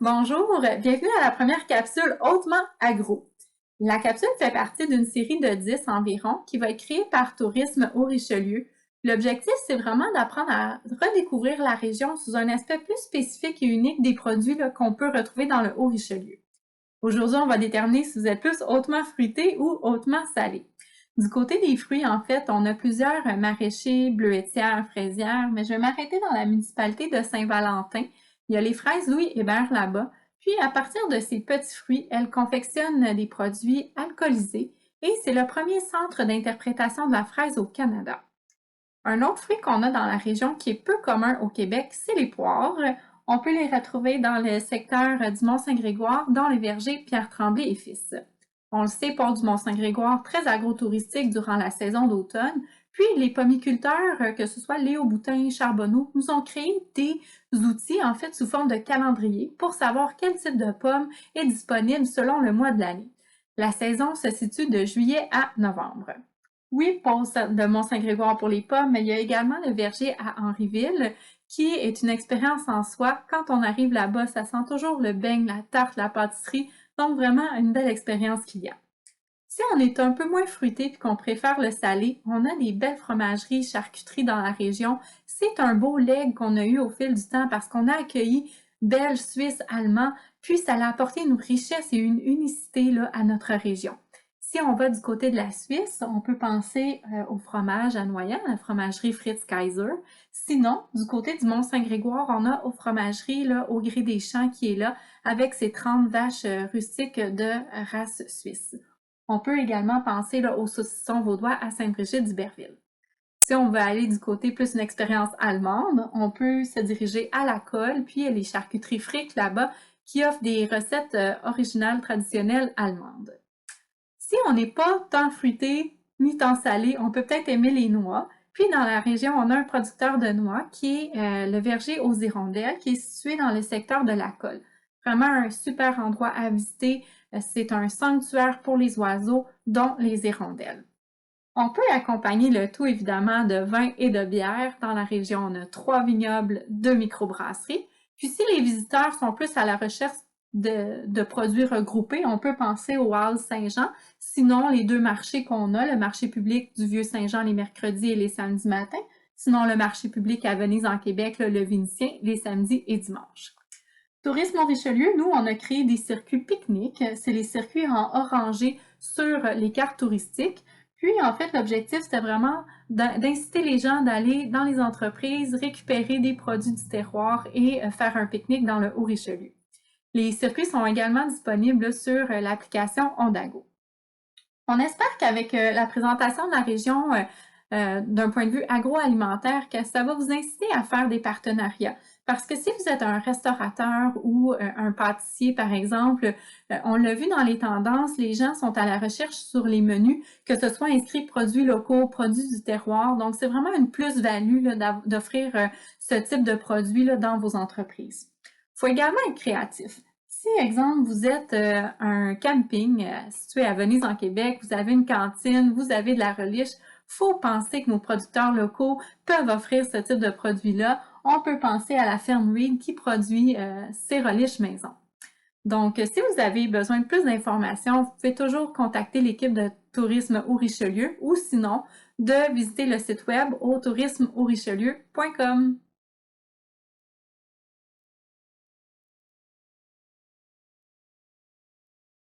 Bonjour, bienvenue à la première capsule Hautement Agro. La capsule fait partie d'une série de 10 environ qui va être créée par Tourisme au Richelieu. L'objectif, c'est vraiment d'apprendre à redécouvrir la région sous un aspect plus spécifique et unique des produits qu'on peut retrouver dans le Haut-Richelieu. Aujourd'hui, on va déterminer si vous êtes plus hautement fruité ou hautement salé. Du côté des fruits, en fait, on a plusieurs maraîchers, bleuetières, fraisières, mais je vais m'arrêter dans la municipalité de Saint-Valentin. Il y a les fraises Louis Hébert là-bas. Puis, à partir de ces petits fruits, elles confectionnent des produits alcoolisés et c'est le premier centre d'interprétation de la fraise au Canada. Un autre fruit qu'on a dans la région qui est peu commun au Québec, c'est les poires. On peut les retrouver dans le secteur du Mont-Saint-Grégoire, dans les vergers Pierre-Tremblay et Fils. On le sait, port du Mont-Saint-Grégoire, très agro-touristique durant la saison d'automne. Puis les pomiculteurs, que ce soit Léo Boutin, Charbonneau, nous ont créé des outils, en fait, sous forme de calendrier pour savoir quel type de pomme est disponible selon le mois de l'année. La saison se situe de juillet à novembre. Oui, pause de Mont-Saint-Grégoire pour les pommes, mais il y a également le verger à Henryville, qui est une expérience en soi. Quand on arrive là-bas, ça sent toujours le beigne, la tarte, la pâtisserie, donc vraiment une belle expérience qu'il y a. Si on est un peu moins fruité et qu'on préfère le salé, on a des belles fromageries, charcuteries dans la région. C'est un beau leg qu'on a eu au fil du temps parce qu'on a accueilli Belges, Suisses, Allemands, puis ça a apporté une richesse et une unicité là, à notre région. Si on va du côté de la Suisse, on peut penser au fromage à Noyant, la fromagerie Fritz Kaiser. Sinon, du côté du Mont-Saint-Grégoire, on a aux fromageries là, au Gré des Champs qui est là, avec ses 30 vaches rustiques de race suisse. On peut également penser là, aux saucissons vaudois à Sainte-Brigitte-d'Iberville. Si on veut aller du côté plus une expérience allemande, on peut se diriger à la Colle, puis les charcuteries Frick là-bas qui offrent des recettes originales traditionnelles allemandes. Si on n'est pas tant fruité ni tant salé, on peut peut-être aimer les noix. Puis dans la région, on a un producteur de noix qui est le verger aux Hirondelles, qui est situé dans le secteur de la Colle. Vraiment un super endroit à visiter. C'est un sanctuaire pour les oiseaux, dont les hirondelles. On peut accompagner le tout évidemment de vin et de bière. Dans la région, on a 3 vignobles, 2 microbrasseries. Puis si les visiteurs sont plus à la recherche de produits regroupés, on peut penser au Halles Saint-Jean. Sinon, les 2 marchés qu'on a, le marché public du Vieux-Saint-Jean les mercredis et les samedis matins. Sinon, le marché public à Venise en Québec, le Vénitien, les samedis et dimanches. Tourisme au Richelieu, nous, on a créé des circuits pique-nique. C'est les circuits en orangé sur les cartes touristiques. Puis, en fait, l'objectif, c'était vraiment d'inciter les gens d'aller dans les entreprises, récupérer des produits du terroir et faire un pique-nique dans le Haut-Richelieu. Les circuits sont également disponibles sur l'application Ondago. On espère qu'avec la présentation de la région d'un point de vue agroalimentaire, que ça va vous inciter à faire des partenariats. Parce que si vous êtes un restaurateur ou un pâtissier, par exemple, on l'a vu dans les tendances, les gens sont à la recherche sur les menus, que ce soit inscrit produits locaux, produits du terroir. Donc, c'est vraiment une plus-value d'offrir ce type de produits là, dans vos entreprises. Il faut également être créatif. Si, exemple, vous êtes un camping situé à Venise en Québec, vous avez une cantine, vous avez de la reliche, faut penser que nos producteurs locaux peuvent offrir ce type de produit-là. On peut penser à la ferme Reed qui produit ses reliches maison. Donc, si vous avez besoin de plus d'informations, vous pouvez toujours contacter l'équipe de Tourisme au Richelieu ou sinon de visiter le site web au tourismeaurichelieu.com.